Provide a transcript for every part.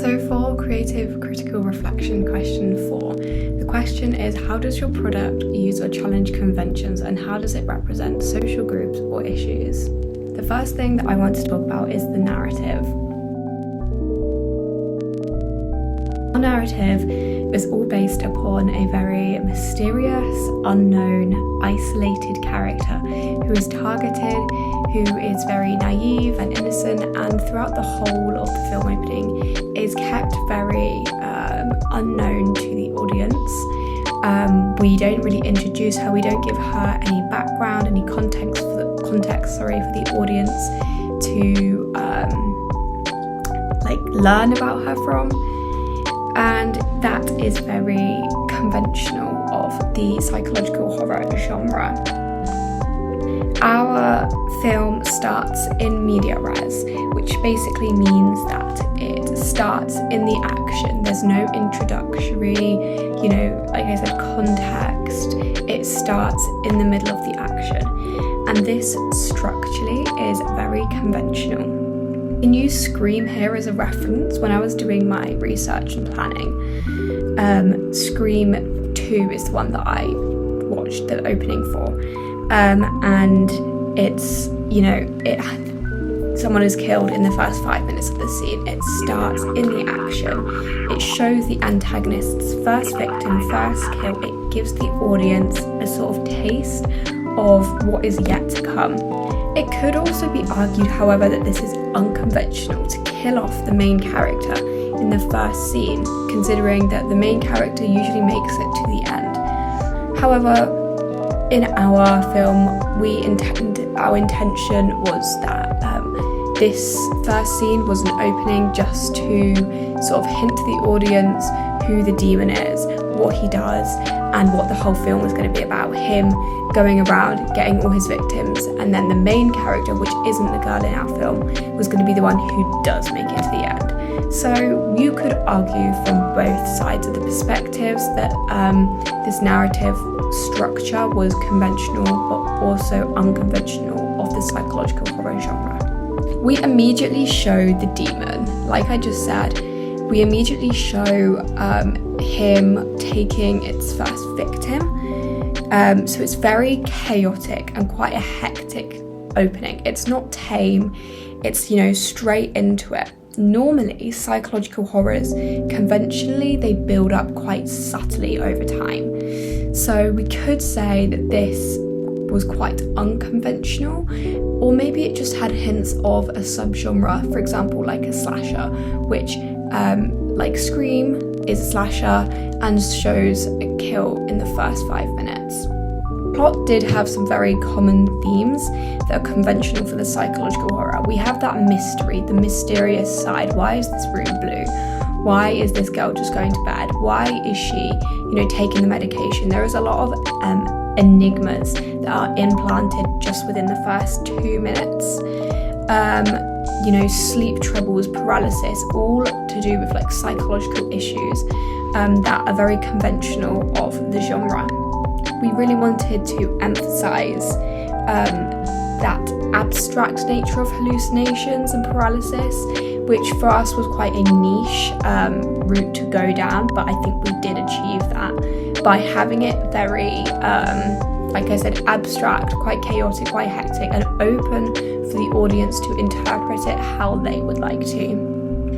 So for creative critical reflection question 4, the question is, how does your product use or challenge conventions, and how does it represent social groups or issues? The first thing that I want to talk about is the narrative. Our narrative is all based upon a very mysterious, unknown, isolated character who is targeted, who is very naive and innocent, and throughout the whole of the film opening is kept very unknown to the audience. We don't really introduce her, we don't give her any background, any context for the audience to learn about her from. And that is very conventional of the psychological horror genre. Our film starts in media res, which basically means that it starts in the action. There's no introductory, like I said, context. It starts in the middle of the action. And this structurally is very conventional. I can use Scream here as a reference when I was doing my research and planning. Scream 2 is the one that I watched the opening for. And it's, someone is killed in the first 5 minutes of the scene. It starts in the action. It shows the antagonist's first victim, first kill. It gives the audience a sort of taste of what is yet to come. It could also be argued, however, that this is unconventional to kill off the main character in the first scene, considering that the main character usually makes it to the end. However, in our film, our intention was that this first scene was an opening just to sort of hint to the audience who the demon is, what he does, and what the whole film was going to be about. Him going around getting all his victims, and then the main character, which isn't the girl in our film, was going to be the one who does make it to the end. So you could argue from both sides of the perspectives that this narrative structure was conventional but also unconventional of the psychological horror genre. We immediately show the demon. Like I just said, we immediately show him taking its first victim. So it's very chaotic and quite a hectic opening. It's not tame, it's, straight into it. Normally, psychological horrors, conventionally, they build up quite subtly over time. So we could say that this was quite unconventional, or maybe it just had hints of a subgenre, for example, like a slasher, which, like Scream, is a slasher and shows a kill in the first 5 minutes. Plot did have some very common themes that are conventional for the psychological horror. We have that mystery, the mysterious side. Why is this room blue? Why is this girl just going to bed? Why is she, taking the medication? There is a lot of enigmas that are implanted just within the first 2 minutes. Sleep troubles, paralysis, all to do with like psychological issues that are very conventional of the genre. We really wanted to emphasize that abstract nature of hallucinations and paralysis, which for us was quite a niche route to go down, but I think we did achieve that by having it very, like I said, abstract, quite chaotic, quite hectic, and open for the audience to interpret it how they would like to.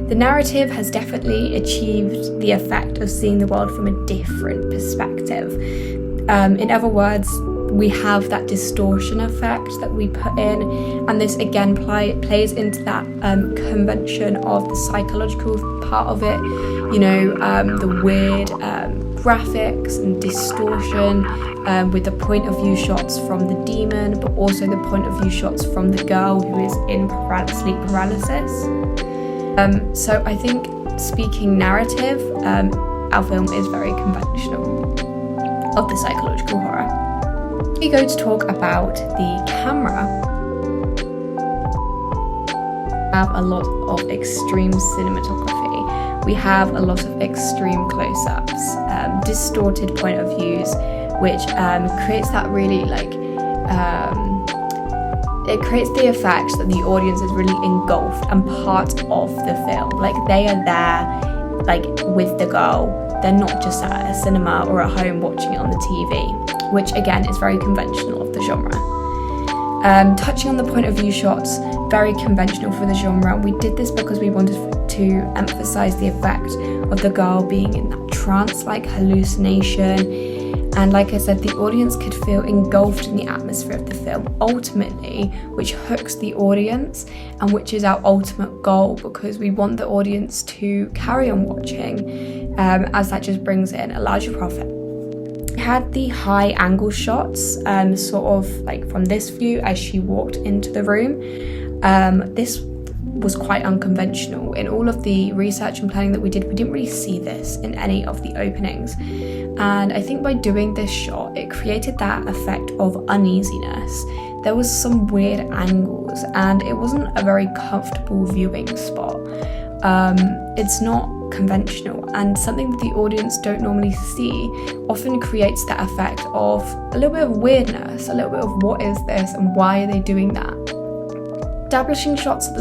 The narrative has definitely achieved the effect of seeing the world from a different perspective. In other words, we have that distortion effect that we put in, and this again plays into that convention of the psychological part of it, the weird graphics and distortion with the point of view shots from the demon, but also the point of view shots from the girl who is in sleep paralysis. So I think, speaking narrative, our film is very conventional of the psychological horror. We go to talk about the camera. We have a lot of extreme cinematography. We have a lot of extreme close-ups, distorted point of views, which creates that really it creates the effect that the audience is really engulfed and part of the film. Like, they are there, like, with the girl. They're not just at a cinema or at home watching it on the TV, which again is very conventional of the genre. Touching on the point of view shots, very conventional for the genre. We did this because we wanted to emphasize the effect of the girl being in that trance-like hallucination. And like I said, the audience could feel engulfed in the atmosphere of the film, ultimately, which hooks the audience and which is our ultimate goal, because we want the audience to carry on watching, as that just brings in a larger profit. We had the high angle shots, sort of like from this view as she walked into the room. This was quite unconventional. In all of the research and planning that we did, we didn't really see this in any of the openings. And I think by doing this shot, it created that effect of uneasiness. There was some weird angles and it wasn't a very comfortable viewing spot. It's not conventional, and something that the audience don't normally see often creates that effect of a little bit of weirdness, a little bit of what is this and why are they doing that? Establishing shots at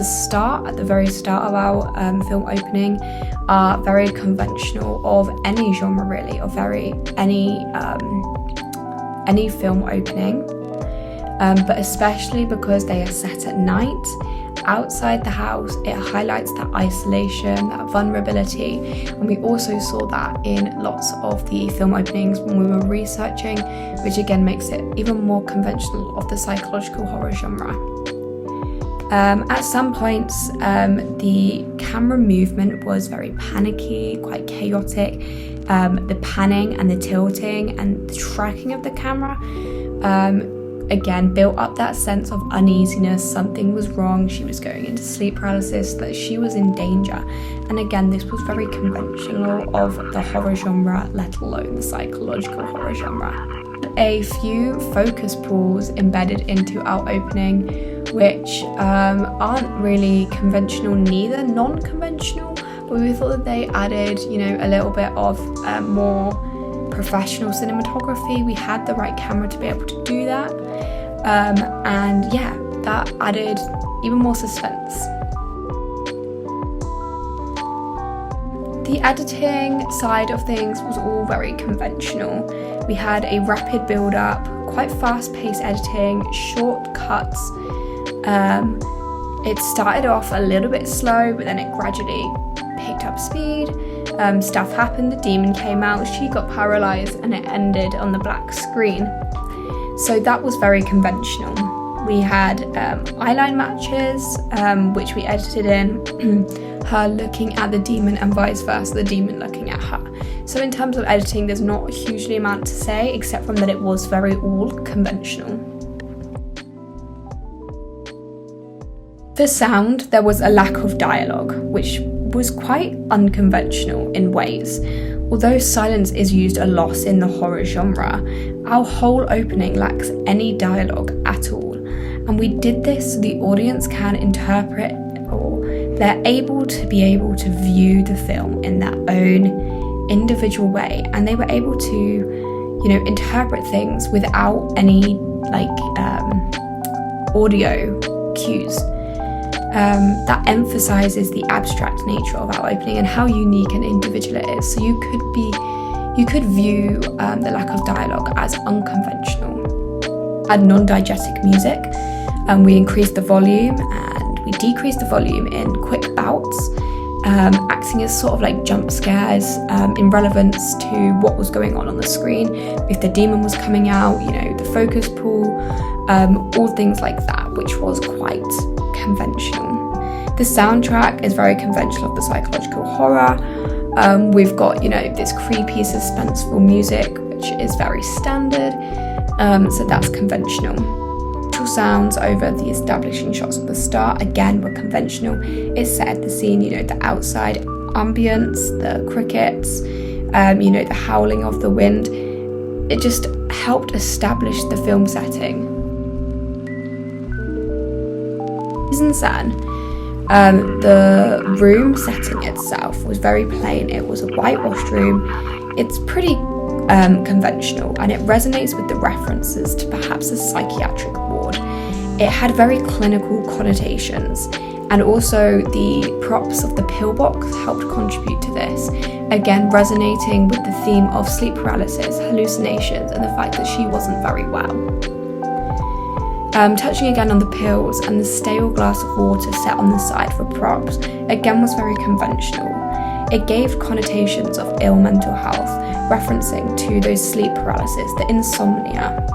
the very start of our film opening, are very conventional of any genre really, of any film opening, but especially because they are set at night, outside the house. It highlights that isolation, that vulnerability, and we also saw that in lots of the film openings when we were researching, which again makes it even more conventional of the psychological horror genre. At some points, the camera movement was very panicky, quite chaotic. The panning and the tilting and the tracking of the camera, again, built up that sense of uneasiness. Something was wrong, she was going into sleep paralysis, that she was in danger. And again, this was very conventional of the horror genre, let alone the psychological horror genre. A few focus pulls embedded into our opening, which aren't really conventional, neither non-conventional, but we thought that they added, a little bit of more professional cinematography. We had the right camera to be able to do that, and yeah, that added even more suspense. The editing side of things was all very conventional. We had a rapid build-up, quite fast-paced editing, short cuts. It started off a little bit slow, but then it gradually picked up speed. Stuff happened, the demon came out, she got paralyzed, and it ended on the black screen. So that was very conventional. We had eyeline matches, which we edited in, her looking at the demon and vice versa, the demon looking at her. So in terms of editing, there's not a hugely amount to say, except from that it was very all conventional. For sound, there was a lack of dialogue, which was quite unconventional in ways. Although silence is used a lot in the horror genre, our whole opening lacks any dialogue at all. And we did this so the audience can interpret, or they're able to view the film in their own individual way, and they were able to, interpret things without any audio cues. That emphasizes the abstract nature of our opening and how unique and individual it is. So you could view the lack of dialogue as unconventional. Add non-diegetic music, and we increased the volume and we decreased the volume in quick bouts, acting as sort of like jump scares in relevance to what was going on the screen. If the demon was coming out, the focus pull, all things like that, which was quite conventional. The soundtrack is very conventional of the psychological horror. We've got, this creepy, suspenseful music, which is very standard. So that's conventional. Natural sounds over the establishing shots at the start, again, were conventional. It set the scene, the outside ambience, the crickets, the howling of the wind. It just helped establish the film setting. Season 7, the room setting itself was very plain. It was a whitewashed room. It's pretty conventional, and it resonates with the references to perhaps a psychiatric ward. it had very clinical connotations, and also the props of the pillbox helped contribute to this, again resonating with the theme of sleep paralysis, hallucinations, and the fact that she wasn't very well. Touching again on the pills and the stale glass of water set on the side for props, again was very conventional. It gave connotations of ill mental health, referencing to those sleep paralysis, the insomnia.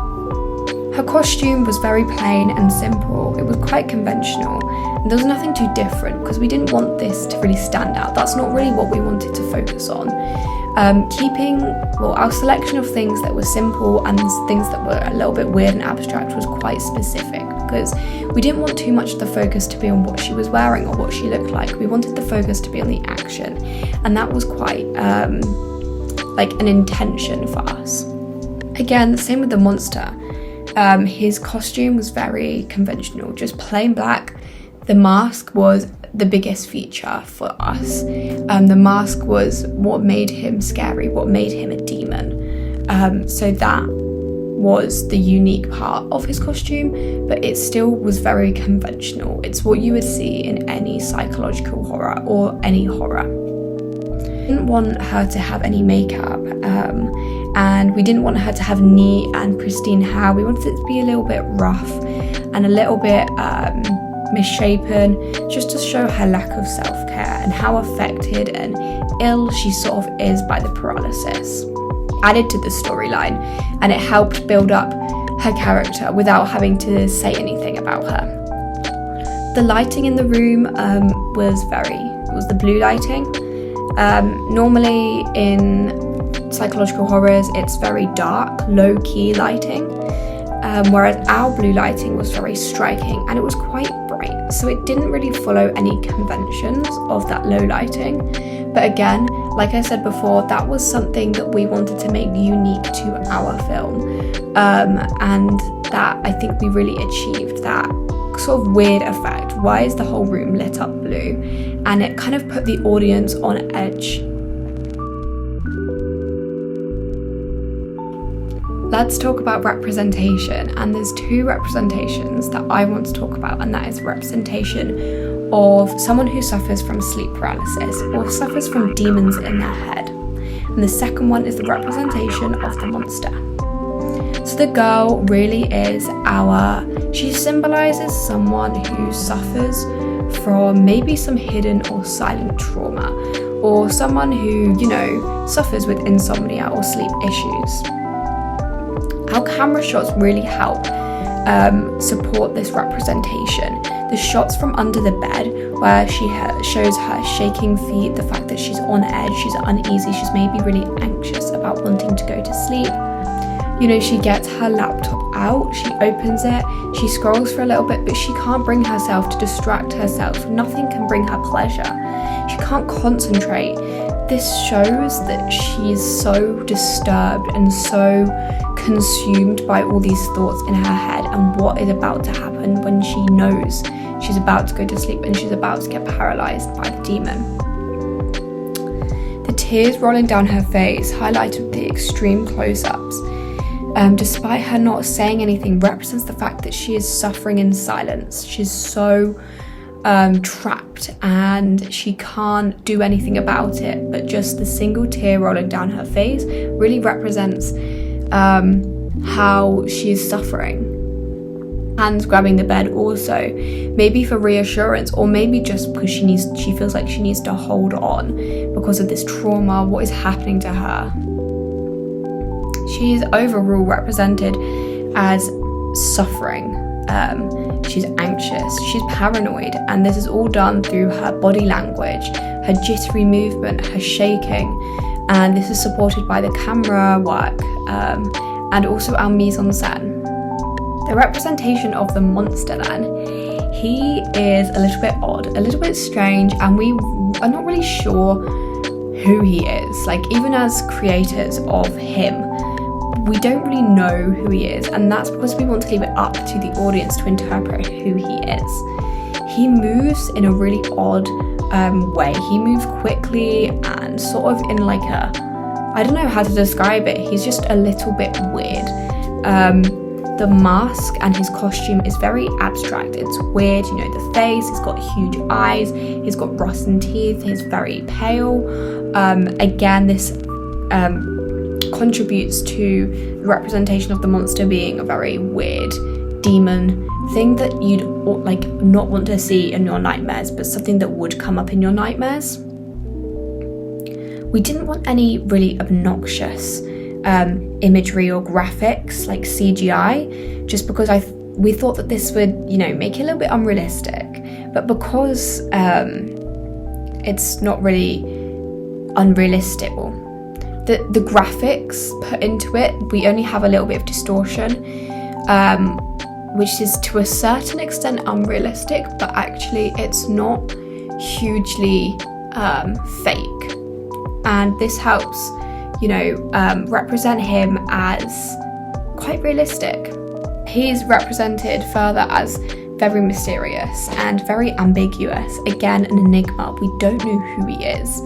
Her costume was very plain and simple. It was quite conventional, and there was nothing too different because we didn't want this to really stand out. That's not really what we wanted to focus on. Keeping our selection of things that were simple and things that were a little bit weird and abstract was quite specific, because we didn't want too much of the focus to be on what she was wearing or what she looked like. We wanted the focus to be on the action, and that was quite like an intention for us. Again, same with the monster. His costume was very conventional, just plain black. The mask was the biggest feature for us. The mask was what made him scary, what made him a demon. So that was the unique part of his costume, but it still was very conventional. It's what you would see in any psychological horror or any horror. We didn't want her to have any makeup, and we didn't want her to have neat and pristine hair. We wanted it to be a little bit rough and a little bit misshapen, just to show her lack of self-care and how affected and ill she sort of is by the paralysis. Added to the storyline, and it helped build up her character without having to say anything about her. The lighting in the room was the blue lighting. Normally in psychological horrors, it's very dark, low-key lighting, whereas our blue lighting was very striking and it was quite bright, so it didn't really follow any conventions of that low lighting. But again, like I said before, that was something that we wanted to make unique to our film, and that I think we really achieved that sort of weird effect. Why is the whole room lit up blue? And it kind of put the audience on edge. Let's talk about representation, and there's two representations that I want to talk about, and that is representation of someone who suffers from sleep paralysis or suffers from demons in their head. And the second one is the representation of the monster. So the girl really is she symbolises someone who suffers from maybe some hidden or silent trauma, or someone who, suffers with insomnia or sleep issues. Our camera shots really help support this representation. The shots from under the bed, where she shows her shaking feet, the fact that she's on edge, she's uneasy, she's maybe really anxious about wanting to go to sleep. She gets her laptop out, she opens it, she scrolls for a little bit, but she can't bring herself to distract herself. Nothing can bring her pleasure. She can't concentrate. This shows that she is so disturbed and so consumed by all these thoughts in her head and what is about to happen when she knows she's about to go to sleep and she's about to get paralyzed by the demon. The tears rolling down her face, highlighted with the extreme close-ups, despite her not saying anything, represents the fact that she is suffering in silence. She's so trapped and she can't do anything about it, but just the single tear rolling down her face really represents how she's suffering. Hands grabbing the bed also, maybe for reassurance, or maybe just because she feels like she needs to hold on because of this trauma, what is happening to her. She is overall represented as suffering. She's anxious, she's paranoid, and this is all done through her body language, her jittery movement, her shaking, and this is supported by the camera work and also our mise-en-scène. The representation of the monster then, he is a little bit odd, a little bit strange, and we are not really sure who he is. Like, even as creators of him, we don't really know who he is, and that's because we want to leave it up to the audience to interpret who he is. He moves in a really odd way. He moves quickly and sort of in like I don't know how to describe it. He's just a little bit weird. the mask and his costume is very abstract. It's weird, you know, the face, he's got huge eyes, he's got rotten teeth, he's very pale. Again, this contributes to the representation of the monster being a very weird demon thing that you'd like not want to see in your nightmares, but something that would come up in your nightmares. We didn't want any really obnoxious imagery or graphics like CGI, just because we thought that this would, you know, make it a little bit unrealistic. But because it's not really unrealistic, the graphics put into it, we only have a little bit of distortion, which is to a certain extent unrealistic, but actually it's not hugely fake. And this helps, you know, represent him as quite realistic. He's represented further as very mysterious and very ambiguous. Again, an enigma. We don't know who he is.